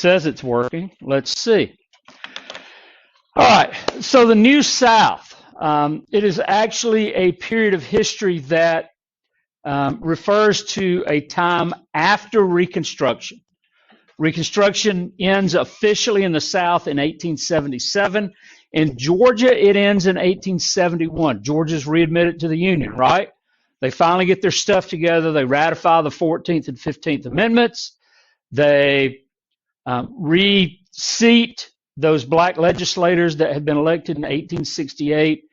says it's working. Let's see. All right, so the New South, it is actually a period of history that refers to a time after Reconstruction. Reconstruction ends officially in the South in 1877. In Georgia, it ends in 1871. Georgia's readmitted to the Union, right? They finally get their stuff together. They ratify the 14th and 15th Amendments. They reseat those black legislators that had been elected in 1868.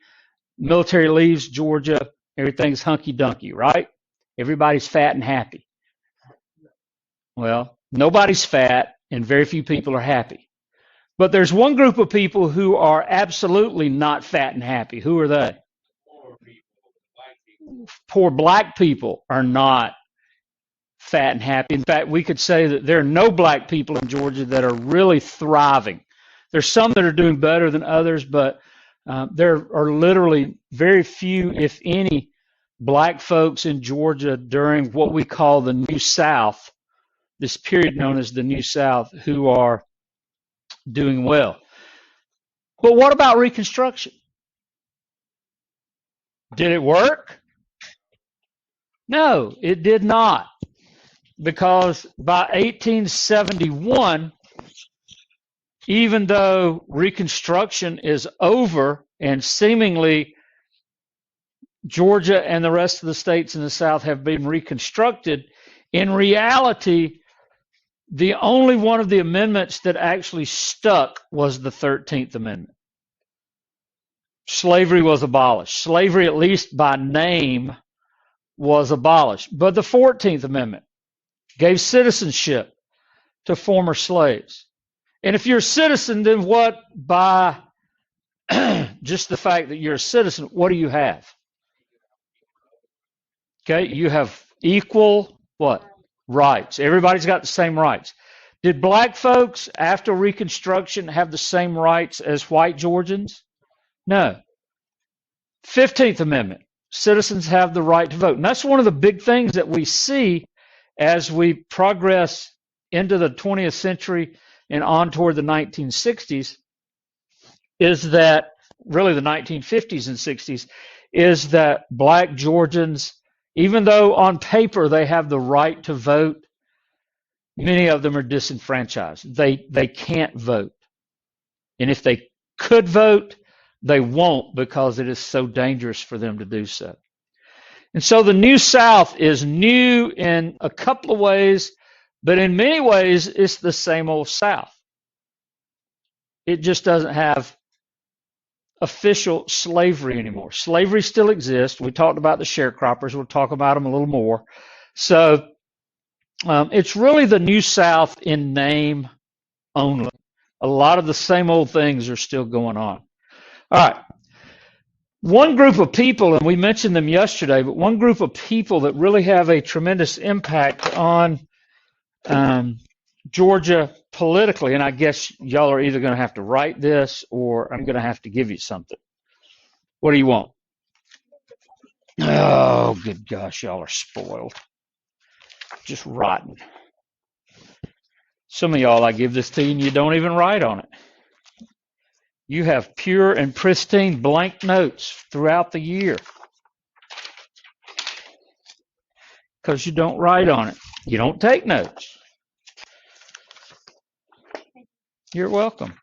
Military leaves Georgia. Everything's hunky-dunky, right? Everybody's fat and happy. Well, nobody's fat, and very few people are happy. But there's one group of people who are absolutely not fat and happy. Who are they? Poor black people are not fat and happy. In fact, we could say that there are no black people in Georgia that are really thriving. There's some that are doing better than others, but there are literally very few, if any, black folks in Georgia during what we call the New South, this period known as the New South, who are doing well. But what about Reconstruction? Did it work? No, it did not. Because by 1871, even though Reconstruction is over and seemingly Georgia and the rest of the states in the South have been reconstructed, in reality, the only one of the amendments that actually stuck was the 13th Amendment. Slavery was abolished. Slavery, at least by name, was abolished. But the 14th Amendment gave citizenship to former slaves. And if you're a citizen, then what, by just the fact that you're a citizen, what do you have? Okay, you have equal what? Rights. Everybody's got the same rights. Did black folks after Reconstruction have the same rights as white Georgians? No. 15th Amendment. Citizens have the right to vote. And that's one of the big things that we see as we progress into the 20th century and on toward the 1960s, is that, really the 1950s and 60s, is that black Georgians, even though on paper they have the right to vote, many of them are disenfranchised. They can't vote. And if they could vote, they won't, because it is so dangerous for them to do so. And so the New South is new in a couple of ways, but in many ways it's the same old South. It just doesn't have official slavery anymore. Slavery still exists. We talked about the sharecroppers. We'll talk about them a little more. So it's really the New South in name only. A lot of the same old things are still going on. All right. One group of people, and we mentioned them yesterday, but one group of people that really have a tremendous impact on Georgia politically, and I guess y'all are either going to have to write this or I'm going to have to give you something. What do you want? Oh, good gosh, y'all are spoiled. Just rotten. Some of y'all, I give this to you and you don't even write on it. You have pure and pristine blank notes throughout the year because you don't write on it. You don't take notes. You're welcome.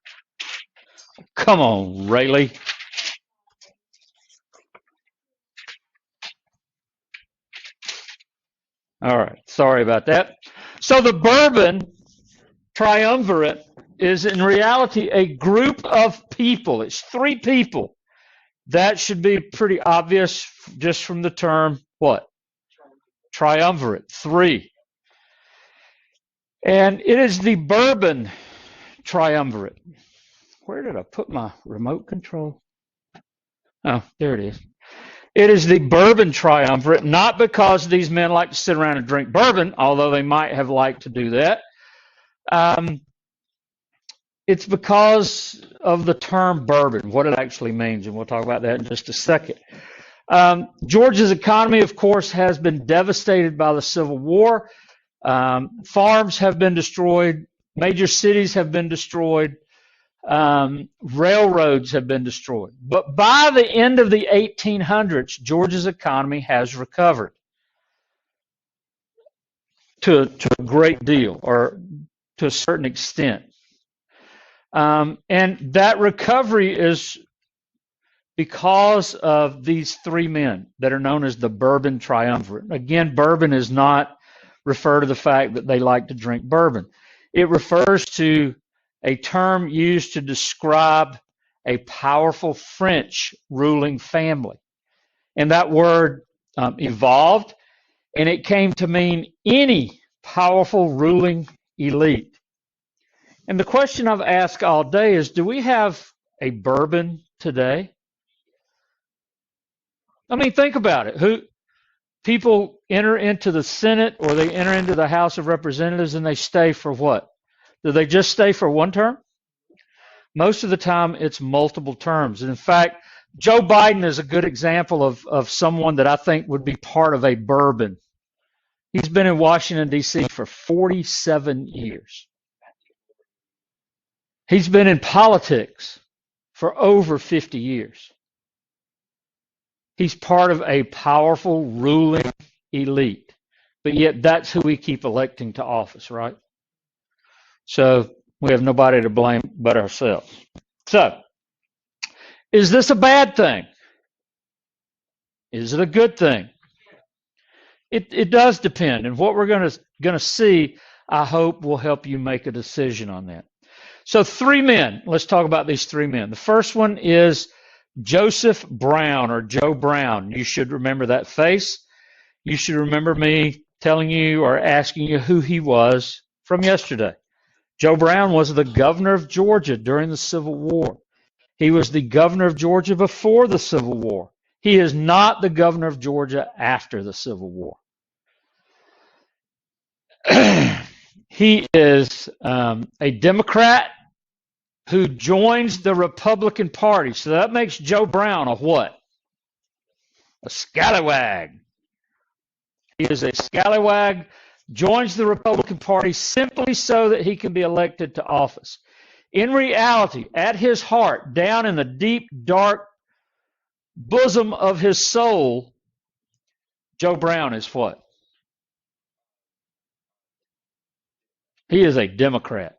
Come on, Rayleigh. All right, sorry about that. So the Bourbon Triumvirate is in reality a group of people. It's three people. That should be pretty obvious just from the term, what? Triumvirate, three. And it is the Bourbon Triumvirate. Where did I put my remote control? Oh, there it is. It is the Bourbon Triumvirate, not because these men like to sit around and drink bourbon, although they might have liked to do that. It's because of the term bourbon, what it actually means, and we'll talk about that in just a second. Georgia's economy, of course, has been devastated by the Civil War. Farms have been destroyed. Major cities have been destroyed. Railroads have been destroyed. But by the end of the 1800s, Georgia's economy has recovered to a great deal, or to a certain extent. And that recovery is because of these three men that are known as the Bourbon Triumvirate. Again, bourbon is not refer to the fact that they like to drink bourbon. It refers to a term used to describe a powerful French ruling family. And that word evolved, and it came to mean any powerful ruling elite. And the question I've asked all day is, do we have a bourbon today? I mean, think about it. People enter into the Senate or they enter into the House of Representatives and they stay for what? Do they just stay for one term? Most of the time, it's multiple terms. And in fact, Joe Biden is a good example of someone that I think would be part of a bourbon. He's been in Washington, D.C. for 47 years. He's been in politics for over 50 years. He's part of a powerful ruling elite, but yet that's who we keep electing to office, right? So we have nobody to blame but ourselves. So, is this a bad thing? Is it a good thing? It does depend, and what we're going to see, I hope, will help you make a decision on that. So three men. Let's talk about these three men. The first one is Joseph Brown, or Joe Brown. You should remember that face. You should remember me telling you or asking you who he was from yesterday. Joe Brown was the governor of Georgia during the Civil War. He was the governor of Georgia before the Civil War. He is not the governor of Georgia after the Civil War. He is a Democrat who joins the Republican Party. So that makes Joe Brown a what? A scallywag. He is a scallywag, joins the Republican Party simply so that he can be elected to office. In reality, at his heart, down in the deep, dark bosom of his soul, Joe Brown is what? He is a Democrat.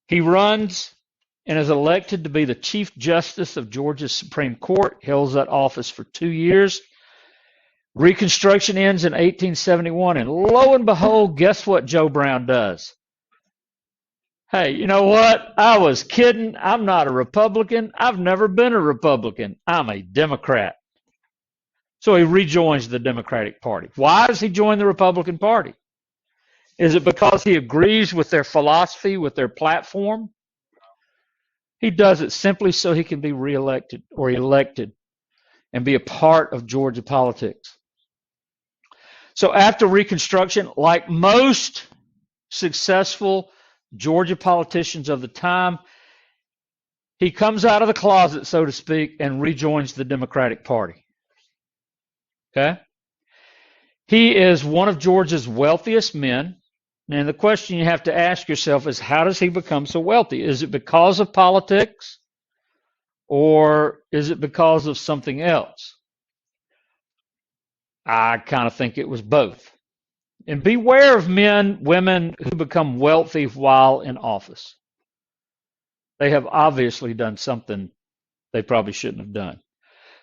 He runs and is elected to be the Chief Justice of Georgia's Supreme Court. He holds that office for 2 years. Reconstruction ends in 1871, and lo and behold, guess what Joe Brown does? Hey, you know what? I was kidding. I'm not a Republican. I've never been a Republican. I'm a Democrat. So he rejoins the Democratic Party. Why does he join the Republican Party? Is it because he agrees with their philosophy, with their platform? He does it simply so he can be reelected or elected and be a part of Georgia politics. So after Reconstruction, like most successful Georgia politicians of the time, he comes out of the closet, so to speak, and rejoins the Democratic Party. Okay? He is one of Georgia's wealthiest men. And the question you have to ask yourself is, how does he become so wealthy? Is it because of politics, or is it because of something else? I kind of think it was both. And beware of men, women who become wealthy while in office. They have obviously done something they probably shouldn't have done.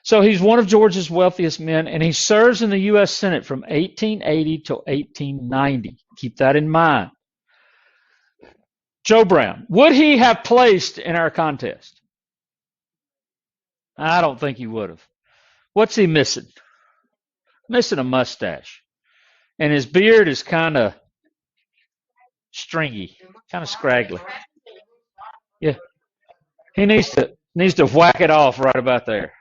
So he's one of Georgia's wealthiest men, and he serves in the U.S. Senate from 1880 to 1890. Keep that in mind. Joe Brown, would he have placed in our contest? I don't think he would have. What's he missing? Missing a mustache. And his beard is kind of stringy, kind of scraggly. Yeah. He needs to whack it off right about there.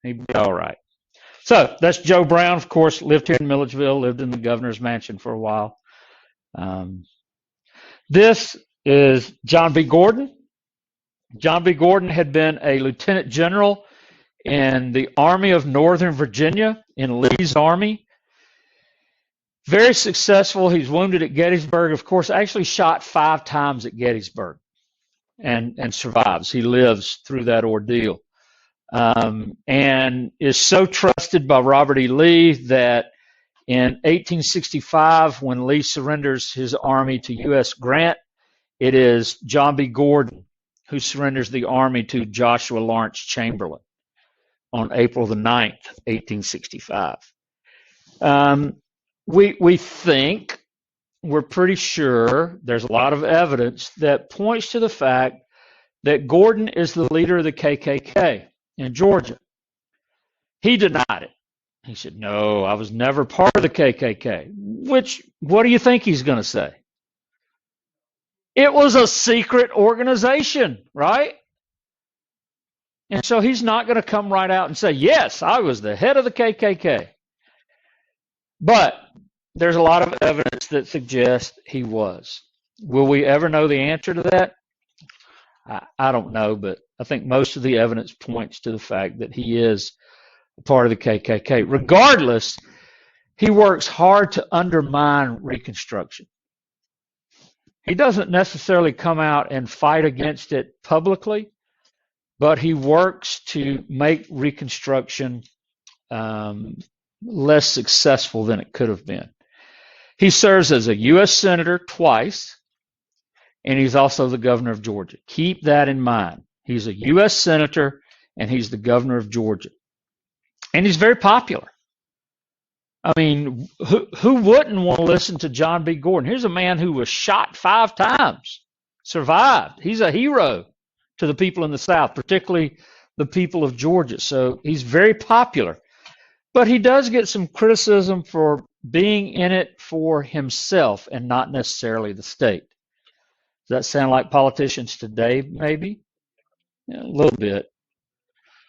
He'd be all right. So that's Joe Brown, of course, lived here in Milledgeville, lived in the governor's mansion for a while. This is John B. Gordon. John B. Gordon had been a lieutenant general in the Army of Northern Virginia, in Lee's Army. Very successful. He's wounded at Gettysburg. Of course, actually shot 5 times at Gettysburg and survives. He lives through that ordeal. And is so trusted by Robert E. Lee that in 1865, when Lee surrenders his army to U.S. Grant, it is John B. Gordon who surrenders the army to Joshua Lawrence Chamberlain on April the 9th, 1865. We think, we're pretty sure, there's a lot of evidence that points to the fact that Gordon is the leader of the KKK in Georgia. He denied it. He said, no, I was never part of the KKK. Which, what do you think he's going to say? It was a secret organization, right? And so he's not going to come right out and say, yes, I was the head of the KKK. But there's a lot of evidence that suggests he was. Will we ever know the answer to that? I don't know, but I think most of the evidence points to the fact that he is a part of the KKK. Regardless, he works hard to undermine Reconstruction. He doesn't necessarily come out and fight against it publicly, but he works to make Reconstruction less successful than it could have been. He serves as a U.S. Senator twice, and he's also the governor of Georgia. Keep that in mind. He's a U.S. Senator, and he's the governor of Georgia. And he's very popular. I mean, who wouldn't want to listen to John B. Gordon? Here's a man who was shot 5 times, survived. He's a hero to the people in the South, particularly the people of Georgia. So he's very popular. But he does get some criticism for being in it for himself and not necessarily the state. Does that sound like politicians today, maybe? Yeah, a little bit.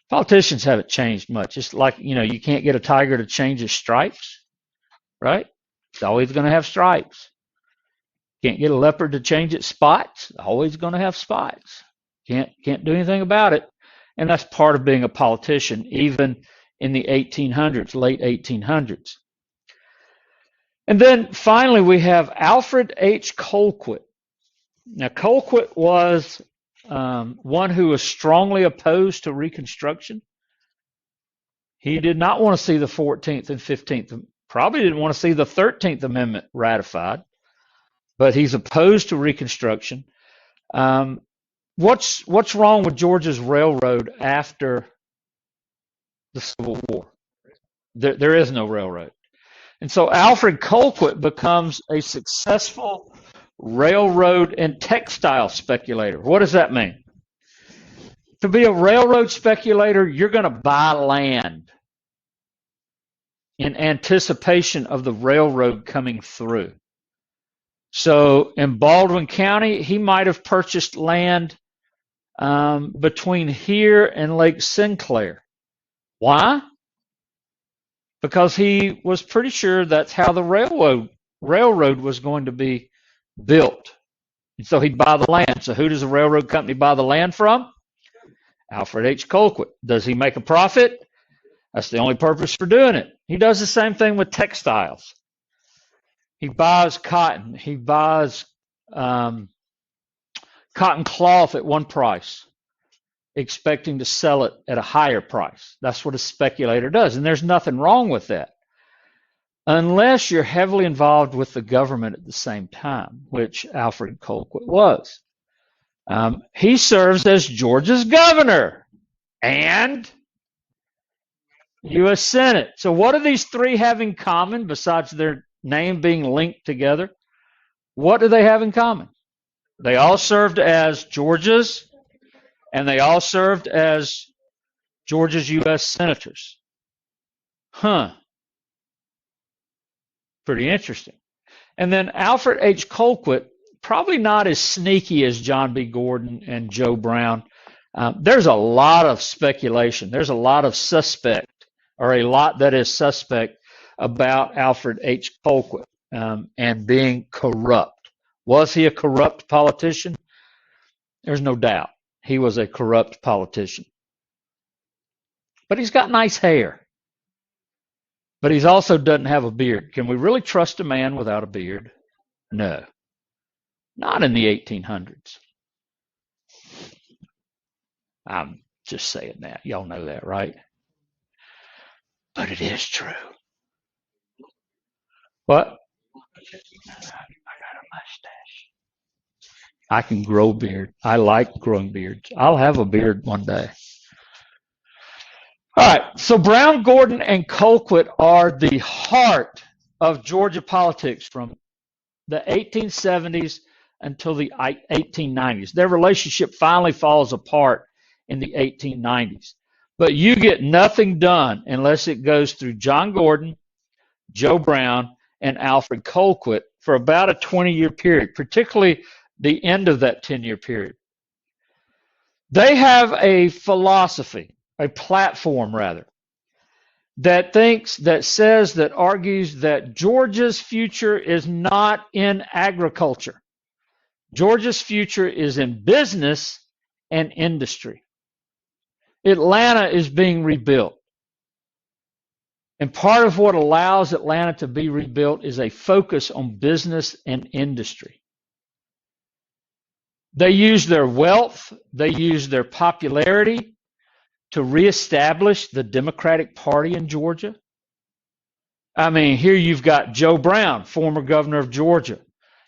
Politicians haven't changed much. It's like, you can't get a tiger to change his stripes, right? It's always going to have stripes. Can't get a leopard to change its spots. Always going to have spots. Can't do anything about it. And that's part of being a politician, even in the 1800s, late 1800s. And then finally, we have Alfred H. Colquitt. Now, Colquitt was one who was strongly opposed to Reconstruction. He did not want to see the 14th and 15th, probably didn't want to see the 13th Amendment ratified, but he's opposed to Reconstruction. What's wrong with Georgia's railroad after the Civil War? There is no railroad. And so Alfred Colquitt becomes a successful railroad and textile speculator. What does that mean? To be a railroad speculator, you're going to buy land in anticipation of the railroad coming through. So in Baldwin County, he might have purchased land between here and Lake Sinclair. Why? Because he was pretty sure that's how the railroad was going to be built. And so he'd buy the land. So who does the railroad company buy the land from? Alfred H. Colquitt. Does he make a profit? That's the only purpose for doing it. He does the same thing with textiles. He buys cotton. He buys cotton cloth at one price, expecting to sell it at a higher price. That's what a speculator does. And there's nothing wrong with that, unless you're heavily involved with the government at the same time, which Alfred Colquitt was. He serves as Georgia's governor and U.S. Senate. So what do these three have in common besides their name being linked together? What do they have in common? They all served as Georgia's, and they all served as Georgia's U.S. senators. Pretty interesting. And then Alfred H. Colquitt, probably not as sneaky as John B. Gordon and Joe Brown. There's a lot of speculation. There's a lot of suspect, or a lot that is suspect about Alfred H. Colquitt and being corrupt. Was he a corrupt politician? There's no doubt. He was a corrupt politician. But he's got nice hair. But he also doesn't have a beard. Can we really trust a man without a beard? No, not in the 1800s. I'm just saying that. Y'all know that, right? But it is true. What? I got a mustache. I can grow a beard. I like growing beards. I'll have a beard one day. All right, so Brown, Gordon, and Colquitt are the heart of Georgia politics from the 1870s until the 1890s. Their relationship finally falls apart in the 1890s. But you get nothing done unless it goes through John Gordon, Joe Brown, and Alfred Colquitt for about a 20-year period, particularly the end of that 10-year period. They have a philosophy, a platform rather, that argues that Georgia's future is not in agriculture. Georgia's future is in business and industry. Atlanta is being rebuilt. And part of what allows Atlanta to be rebuilt is a focus on business and industry. They use their wealth, they use their popularity to reestablish the Democratic Party in Georgia. I mean, here you've got Joe Brown, former governor of Georgia.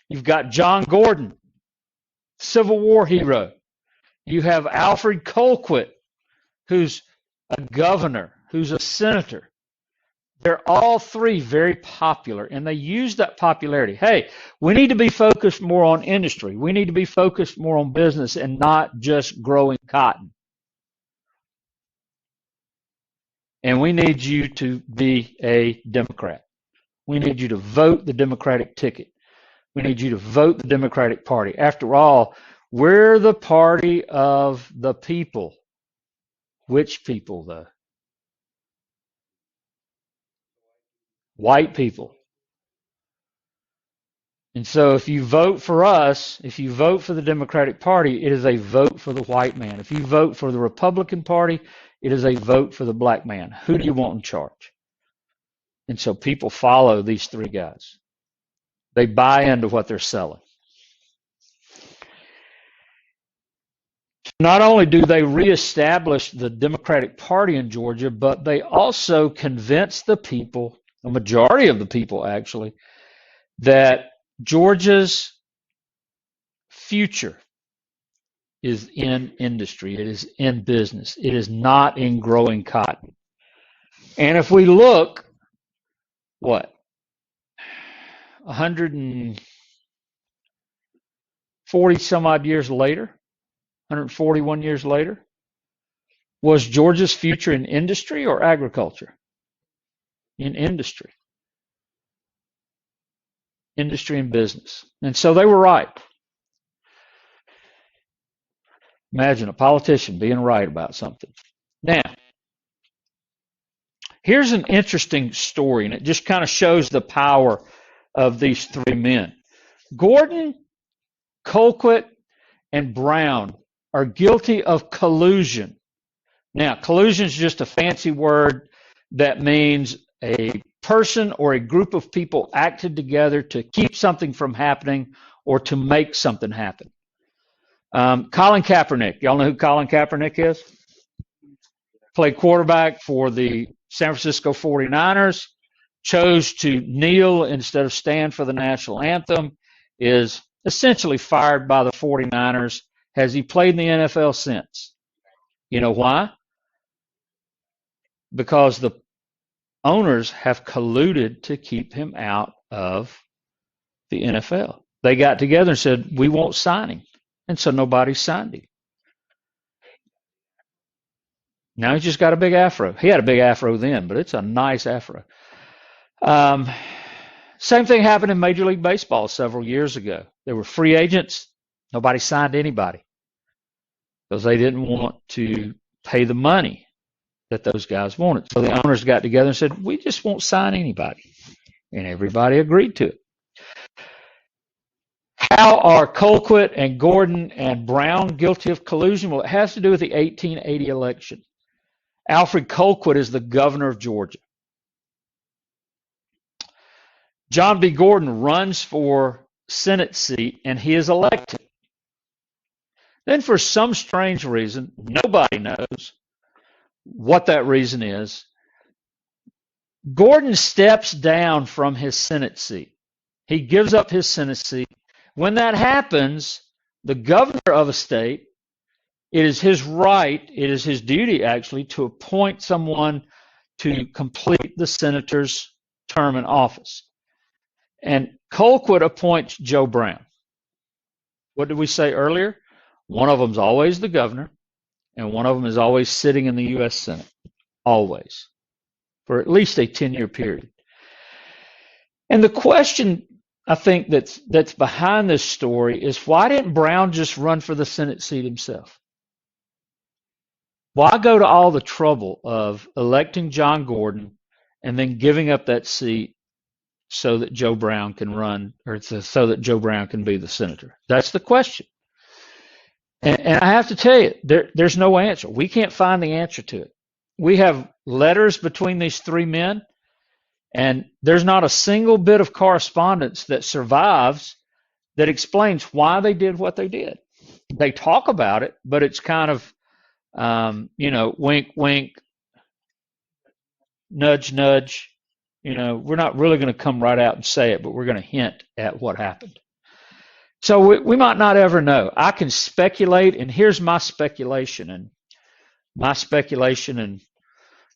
You've got John Gordon, Civil War hero. You have Alfred Colquitt, who's a governor, who's a senator. They're all three very popular, and they use that popularity. Hey, we need to be focused more on industry. We need to be focused more on business and not just growing cotton. And we need you to be a Democrat. We need you to vote the Democratic ticket. We need you to vote the Democratic Party. After all, we're the party of the people. Which people, though? White people. And so if you vote for us, if you vote for the Democratic Party, it is a vote for the white man. If you vote for the Republican Party, it is a vote for the black man. Who do you want in charge? And so people follow these three guys. They buy into what they're selling. Not only do they reestablish the Democratic Party in Georgia, but they also convince the people, the majority of the people actually, that Georgia's future is in industry. It is in business. It is not in growing cotton. And if we look, 140 some odd years later, 141 years later, was Georgia's future in industry or agriculture? In industry. Industry and business. And so they were right. Imagine a politician being right about something. Now, here's an interesting story, and it just kind of shows the power of these three men. Gordon, Colquitt, and Brown are guilty of collusion. Now, collusion is just a fancy word that means a person or a group of people acted together to keep something from happening or to make something happen. Colin Kaepernick, y'all know who Colin Kaepernick is? Played quarterback for the San Francisco 49ers, chose to kneel instead of stand for the national anthem, is essentially fired by the 49ers. Has he played in the NFL since? You know why? Because the owners have colluded to keep him out of the NFL. They got together and said, we won't sign him. And so nobody signed him. Now he's just got a big afro. He had a big afro then, but it's a nice afro. Same thing happened in Major League Baseball several years ago. There were free agents. Nobody signed anybody because they didn't want to pay the money that those guys wanted. So the owners got together and said, we just won't sign anybody. And everybody agreed to it. How are Colquitt and Gordon and Brown guilty of collusion? Well, it has to do with the 1880 election. Alfred Colquitt is the governor of Georgia. John B. Gordon runs for Senate seat and he is elected. Then for some strange reason, nobody knows what that reason is, Gordon steps down from his Senate seat. He gives up his Senate seat. When that happens, the governor of a state, it is his right, it is his duty actually, to appoint someone to complete the senator's term in office. And Colquitt appoints Joe Brown. What did we say earlier? One of them's always the governor, and one of them is always sitting in the U.S. Senate, always, for at least a 10-year period. And the question, I think, that's behind this story is, why didn't Brown just run for the Senate seat himself? Why go to all the trouble of electing John Gordon and then giving up that seat so that Joe Brown can run, or so that Joe Brown can be the senator? That's the question. And I have to tell you, there's no answer. We can't find the answer to it. We have letters between these three men, and there's not a single bit of correspondence that survives that explains why they did what they did. They talk about it, but it's kind of, wink, wink, nudge, nudge. We're not really going to come right out and say it, but we're going to hint at what happened. So we might not ever know. I can speculate, and here's my speculation. And my speculation, and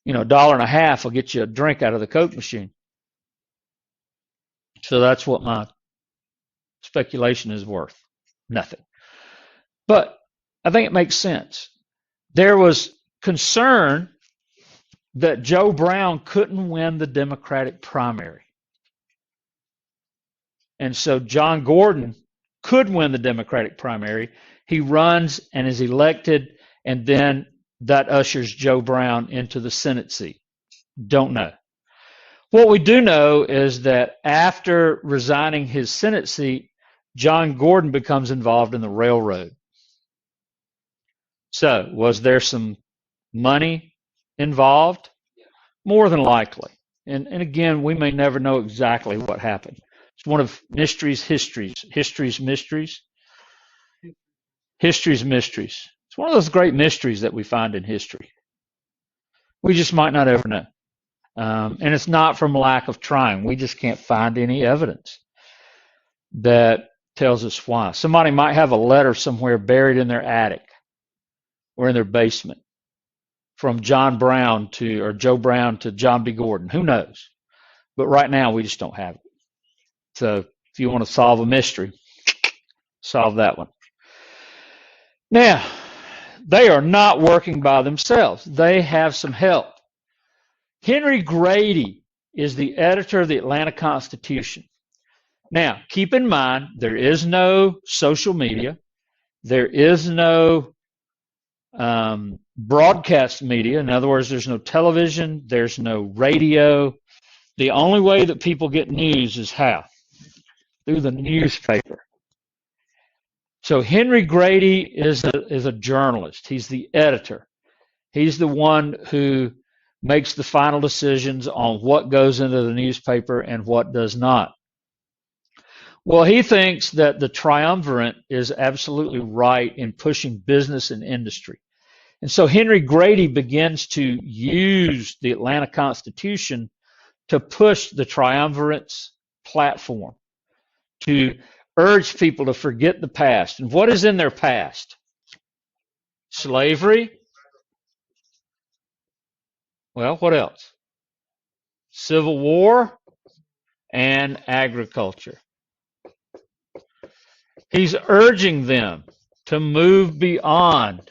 $1.50 will get you a drink out of the Coke machine. So that's what my speculation is worth. Nothing. But I think it makes sense. There was concern that Joe Brown couldn't win the Democratic primary. And so John Gordon could win the Democratic primary. He runs and is elected, and then that ushers Joe Brown into the Senate seat. Don't know. What we do know is that after resigning his Senate seat, John Gordon becomes involved in the railroad. So, was there some money involved? More than likely. And again, we may never know exactly what happened. It's one of history's mysteries. History's mysteries. It's one of those great mysteries that we find in history. We just might not ever know. And it's not from lack of trying. We just can't find any evidence that tells us why. Somebody might have a letter somewhere buried in their attic or in their basement from Joe Brown to John B. Gordon. Who knows? But right now, we just don't have it. So if you want to solve a mystery, solve that one. Now, they are not working by themselves. They have some help. Henry Grady is the editor of the Atlanta Constitution. Now, keep in mind, there is no social media. There is no broadcast media. In other words, there's no television. There's no radio. The only way that people get news is how? Through the newspaper. So Henry Grady is a journalist. He's the editor. He's the one who makes the final decisions on what goes into the newspaper and what does not. Well, he thinks that the Triumvirate is absolutely right in pushing business and industry. And so Henry Grady begins to use the Atlanta Constitution to push the Triumvirate's platform, to urge people to forget the past. And what is in their past? Slavery. Well, what else? Civil War and agriculture. He's urging them to move beyond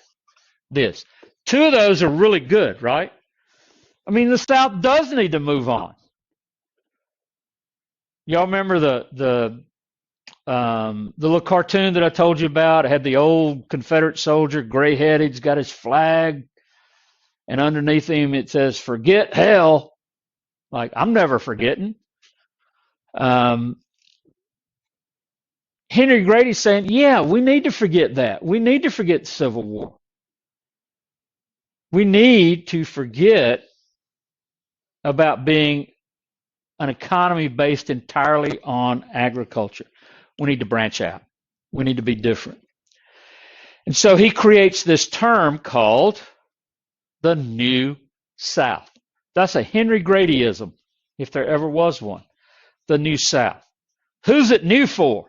this. Two of those are really good, right? I mean, the South does need to move on. Y'all remember the little cartoon that I told you about? It had the old Confederate soldier, gray-headed, he's got his flag, and underneath him it says, "Forget hell." Like, I'm never forgetting. Henry Grady's saying, yeah, we need to forget that. We need to forget the Civil War. We need to forget about being an economy based entirely on agriculture. We need to branch out. We need to be different. And so he creates this term called the New South. That's a Henry Gradyism, if there ever was one. The New South. Who's it new for?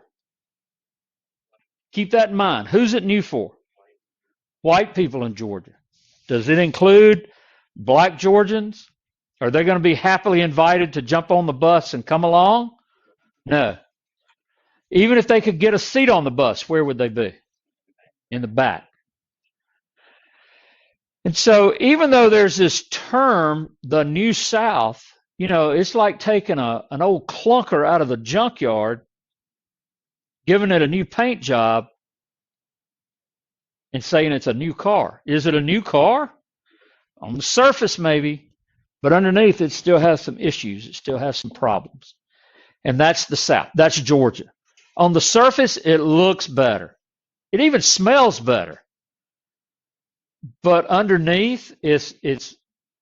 Keep that in mind. Who's it new for? White people in Georgia. Does it include black Georgians? Are they going to be happily invited to jump on the bus and come along? No. Even if they could get a seat on the bus, where would they be? In the back. And so even though there's this term, the New South, you know, it's like taking an old clunker out of the junkyard, giving it a new paint job, and saying it's a new car. Is it a new car? On the surface, maybe, but underneath it still has some issues. It still has some problems. And that's the South. That's Georgia. On the surface, it looks better. It even smells better. But underneath, it's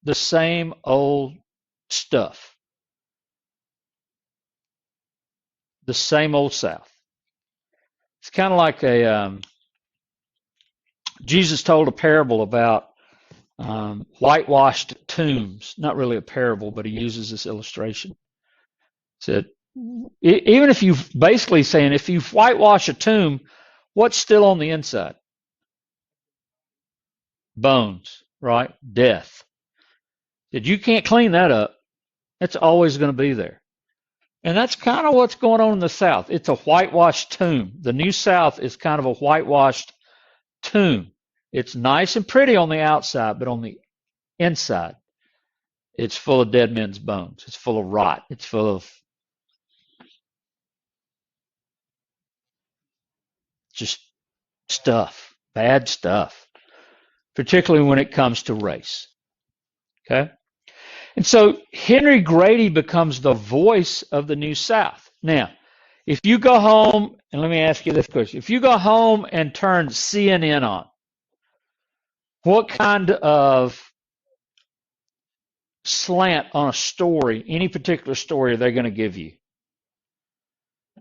the same old stuff. The same old South. It's kind of like Jesus told a parable about whitewashed tombs. Not really a parable, but he uses this illustration. He said, even if you basically saying, if you whitewash a tomb, what's still on the inside? Bones, right? Death. That you can't clean that up. It's always going to be there. And that's kind of what's going on in the South. It's a whitewashed tomb. The New South is kind of a whitewashed tomb. It's nice and pretty on the outside, but on the inside, it's full of dead men's bones. It's full of rot. It's full of just stuff, bad stuff, particularly when it comes to race. Okay? And so Henry Grady becomes the voice of the New South. Now, if you go home, and let me ask you this question. If you go home and turn CNN on, what kind of slant on a story, any particular story, are they going to give you?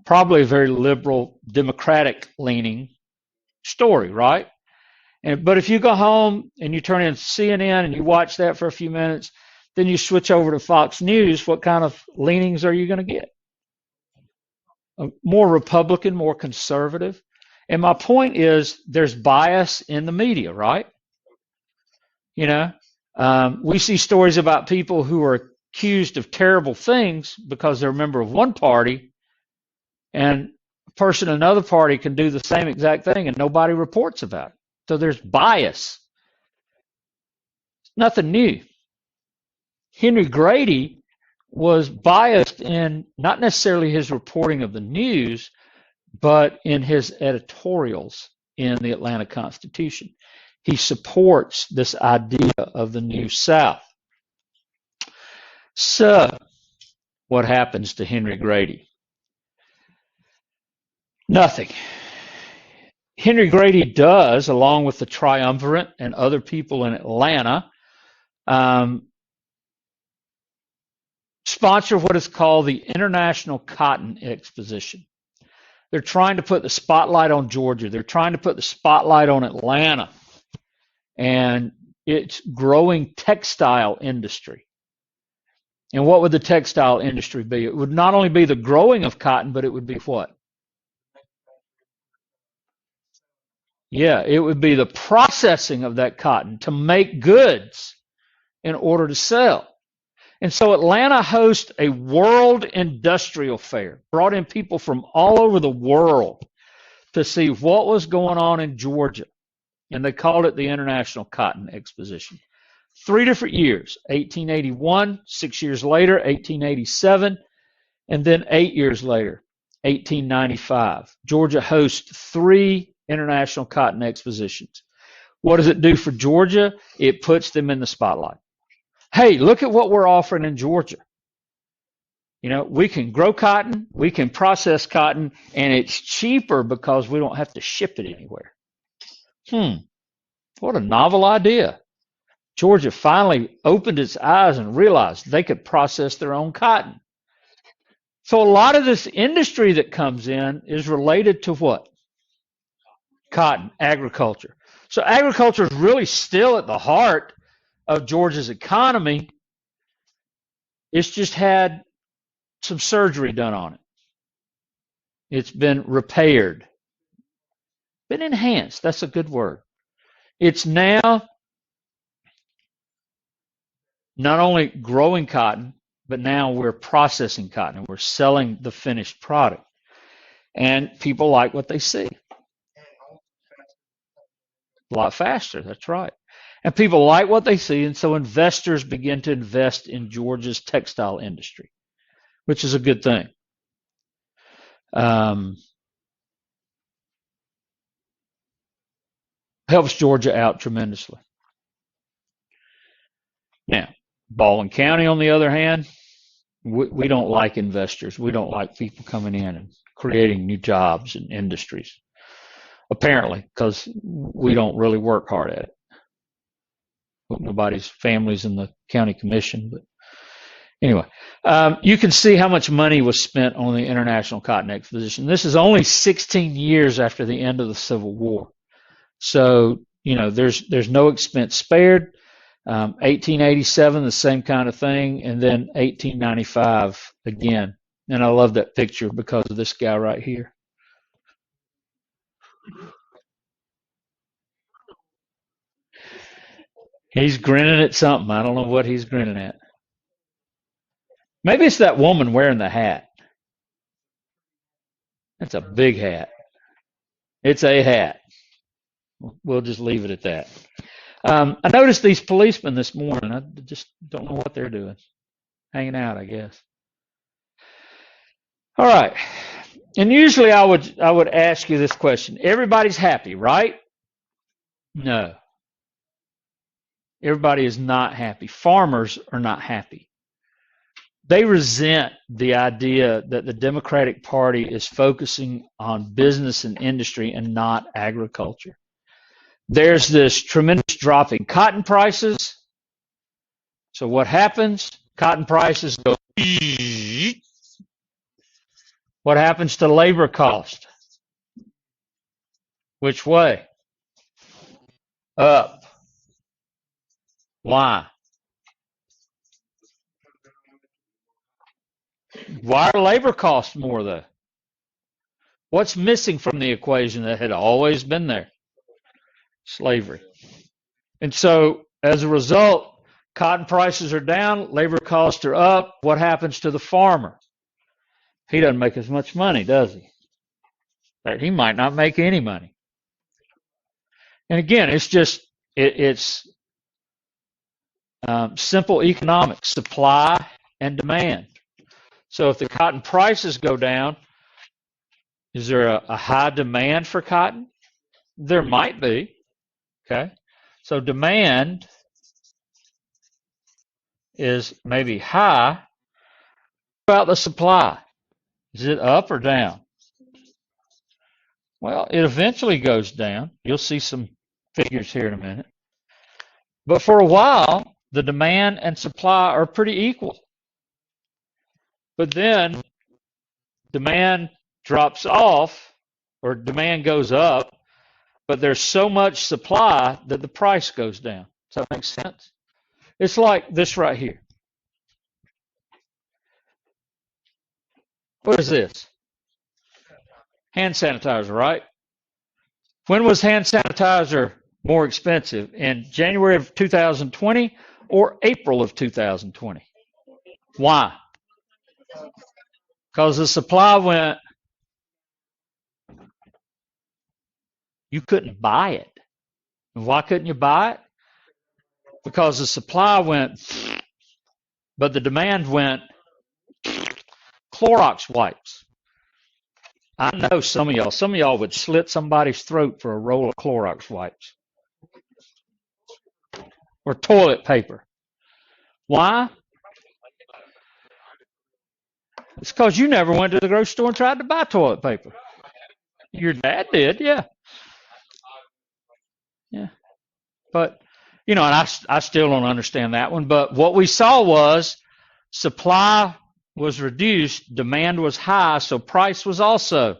Probably a very liberal, democratic leaning story, right? But if you go home and you turn in CNN and you watch that for a few minutes, then you switch over to Fox News, what kind of leanings are you going to get? More Republican, more conservative. And my point is there's bias in the media, right? You know, we see stories about people who are accused of terrible things because they're a member of one party, and a person in another party can do the same exact thing and nobody reports about it. So there's bias. Nothing new. Henry Grady was biased in not necessarily his reporting of the news, but in his editorials in the Atlanta Constitution. He supports this idea of the New South. So, what happens to Henry Grady? Nothing. Henry Grady does, along with the Triumvirate and other people in Atlanta, sponsor what is called the International Cotton Exposition. They're trying to put the spotlight on Georgia. They're trying to put the spotlight on Atlanta and its growing textile industry. And what would the textile industry be? It would not only be the growing of cotton, but it would be what? Yeah, it would be the processing of that cotton to make goods in order to sell. And so Atlanta hosts a world industrial fair, brought in people from all over the world to see what was going on in Georgia. And they called it the International Cotton Exposition. 3 different years, 1881, 6 years later, 1887, and then 8 years later, 1895. Georgia hosts 3 International Cotton Expositions. What does it do for Georgia? It puts them in the spotlight. Hey, look at what we're offering in Georgia. You know, we can grow cotton, we can process cotton, and it's cheaper because we don't have to ship it anywhere. What a novel idea. Georgia finally opened its eyes and realized they could process their own cotton. So a lot of this industry that comes in is related to what? Cotton, agriculture. So agriculture is really still at the heart of Georgia's economy. It's just had some surgery done on it. It's been repaired, been enhanced. That's a good word. It's now not only growing cotton, but now we're processing cotton and we're selling the finished product. And people like what they see. A lot faster, that's right. And people like what they see, and so investors begin to invest in Georgia's textile industry, which is a good thing. Helps Georgia out tremendously. Now, Baldwin County, on the other hand, we don't like investors. We don't like people coming in and creating new jobs and industries, apparently, because we don't really work hard at it. Nobody's family's in the county commission, but anyway, you can see how much money was spent on the International Cotton Exposition. This is only 16 years after the end of the Civil War. So, there's no expense spared. 1887, the same kind of thing, and then 1895 again. And I love that picture because of this guy right here. He's grinning at something. I don't know what he's grinning at. Maybe it's that woman wearing the hat. That's a big hat. It's a hat. We'll just leave it at that. I noticed these policemen this morning. I just don't know what they're doing. Hanging out, I guess. All right. And usually I would ask you this question. Everybody's happy, right? No. Everybody is not happy. Farmers are not happy. They resent the idea that the Democratic Party is focusing on business and industry and not agriculture. There's this tremendous drop in cotton prices. So what happens? Cotton prices go. What happens to labor cost? Which way? Up. Why? Why are labor costs more, though? What's missing from the equation that had always been there? Slavery. And so, as a result, cotton prices are down, labor costs are up. What happens to the farmer? He doesn't make as much money, does he? He might not make any money. And again, it's just, it's simple economics, supply and demand. So if the cotton prices go down, is there a high demand for cotton? There might be. Okay. So demand is maybe high. What about the supply? Is it up or down? Well, it eventually goes down. You'll see some figures here in a minute. But for a while, the demand and supply are pretty equal. But then demand drops off, or demand goes up, but there's so much supply that the price goes down. Does that make sense? It's like this right here. What is this? Hand sanitizer, right? When was hand sanitizer more expensive? In January of 2020 or April of 2020? Why? Because the supply went, you couldn't buy it. And why couldn't you buy it? Because the supply went, but the demand went. Clorox wipes. I know some of y'all would slit somebody's throat for a roll of Clorox wipes. Or toilet paper. Why? It's because you never went to the grocery store and tried to buy toilet paper. Your dad did, yeah. Yeah. But, and I still don't understand that one. But what we saw was supply was reduced, demand was high, so price was also.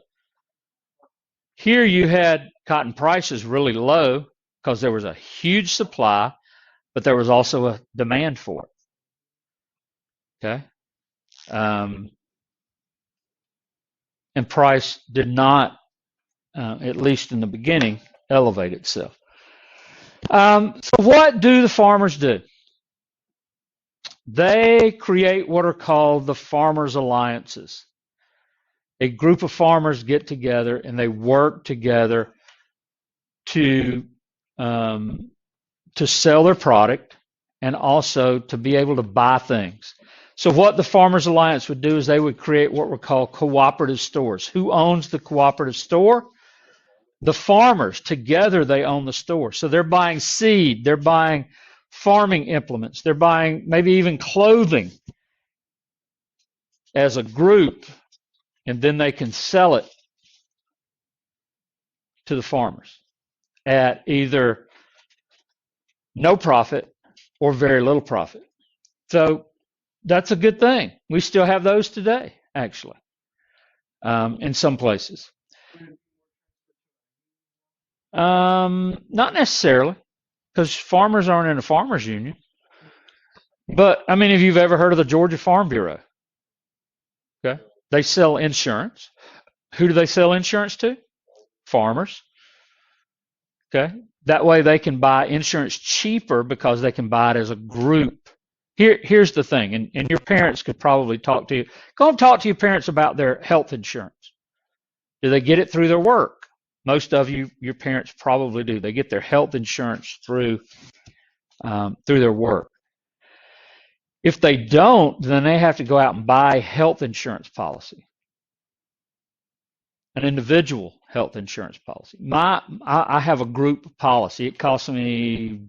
Here you had cotton prices really low because there was a huge supply, but there was also a demand for it. Okay. And price did not, at least in the beginning, elevate itself. So what do the farmers do? They create what are called the farmers' alliances. A group of farmers get together and they work together to sell their product and also to be able to buy things. So what the Farmers Alliance would do is they would create what were called cooperative stores. Who owns the cooperative store? The farmers. Together they own the store. So they're buying seed, they're buying farming implements, they're buying maybe even clothing as a group, and then they can sell it to the farmers at either no profit or very little profit. So that's a good thing. We still have those today, actually, in some places. Not necessarily, because farmers aren't in a farmers union. But, I mean, if you've ever heard of the Georgia Farm Bureau, okay, they sell insurance. Who do they sell insurance to? Farmers. Okay, that way they can buy insurance cheaper because they can buy it as a group. Here's the thing, and your parents could probably talk to you. Go and talk to your parents about their health insurance. Do they get it through their work? Most of you, your parents probably do. They get their health insurance through their work. If they don't, then they have to go out and buy a health insurance policy, an individual health insurance policy. I have a group policy. It costs me,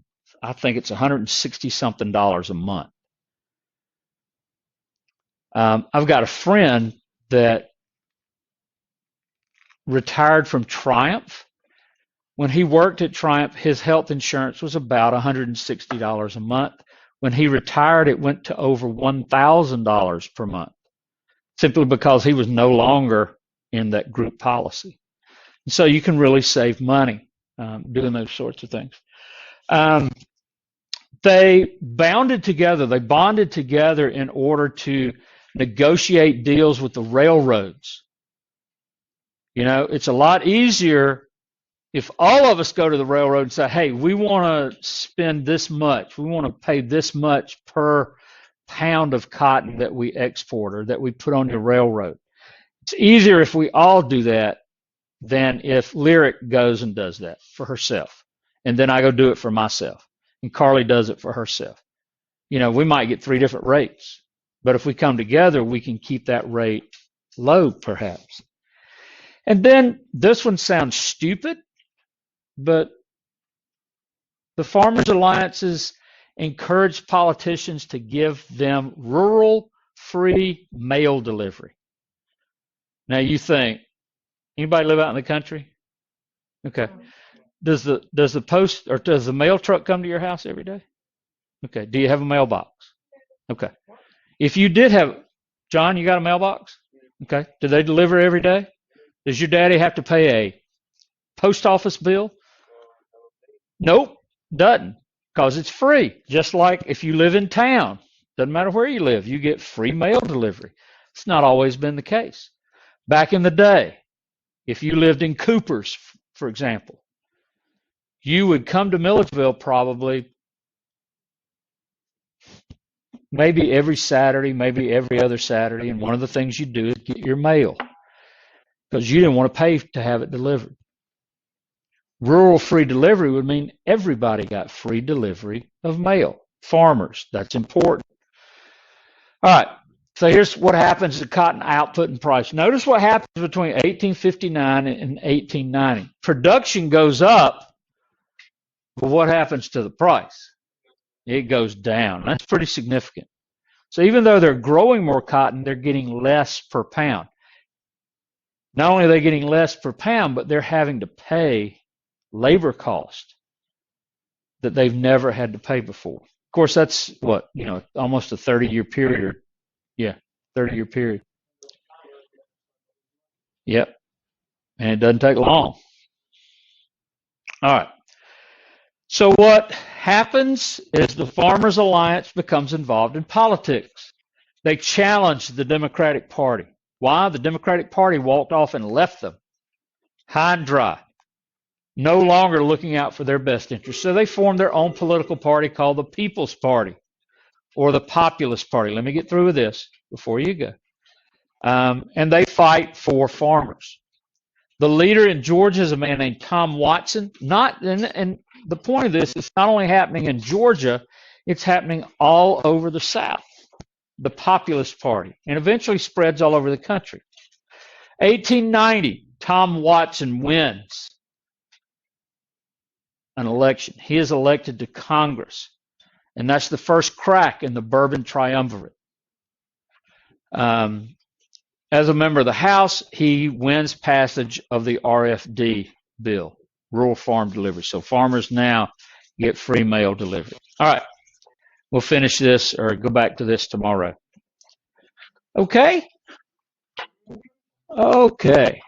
I think it's $160-something a month. I've got a friend that retired from Triumph. When he worked at Triumph, his health insurance was about $160 a month. When he retired, it went to over $1,000 per month, simply because he was no longer in that group policy. And so you can really save money doing those sorts of things. They bonded together in order to negotiate deals with the railroads. You know, it's a lot easier if all of us go to the railroad and say, hey, we want to spend this much, we want to pay this much per pound of cotton that we export or that we put on the railroad. It's easier if we all do that than if Lyric goes and does that for herself. And then I go do it for myself. And Carly does it for herself. You know, we might get 3 different rates. But if we come together, we can keep that rate low, perhaps. And then this one sounds stupid, but the Farmers Alliances encourage politicians to give them rural free mail delivery. Now you think, anybody live out in the country? Okay. Does the post or does the mail truck come to your house every day? Okay. Do you have a mailbox? Okay. If you did have, John, you got a mailbox? Okay. Do they deliver every day? Does your daddy have to pay a post office bill? Nope, doesn't, because it's free. Just like if you live in town, doesn't matter where you live, you get free mail delivery. It's not always been the case. Back in the day, if you lived in Coopers, for example, you would come to Milledgeville probably maybe every Saturday, maybe every other Saturday, and one of the things you do is get your mail because you didn't want to pay to have it delivered. Rural free delivery would mean everybody got free delivery of mail. Farmers, that's important. All right, so here's what happens to cotton output and price. Notice what happens between 1859 and 1890. Production goes up, but what happens to the price? It goes down. That's pretty significant. So even though they're growing more cotton, they're getting less per pound. Not only are they getting less per pound, but they're having to pay labor cost that they've never had to pay before. Of course, that's what, almost a 30-year period. Yeah, 30-year period. Yep. And it doesn't take long. All right. So what happens is the Farmers Alliance becomes involved in politics. They challenged the Democratic Party. Why? The Democratic Party walked off and left them high and dry, no longer looking out for their best interests. So they formed their own political party called the People's Party or the Populist Party. Let me get through with this before you go. And they fight for farmers. The leader in Georgia is a man named Tom Watson. And the point of this is not only happening in Georgia, it's happening all over the South, the Populist Party, and eventually spreads all over the country. 1890, Tom Watson wins an election. He is elected to Congress, and that's the first crack in the Bourbon Triumvirate. As a member of the House, he wins passage of the RFD bill, Rural Farm Delivery. So farmers now get free mail delivery. All right, we'll finish this or go back to this tomorrow. Okay? Okay.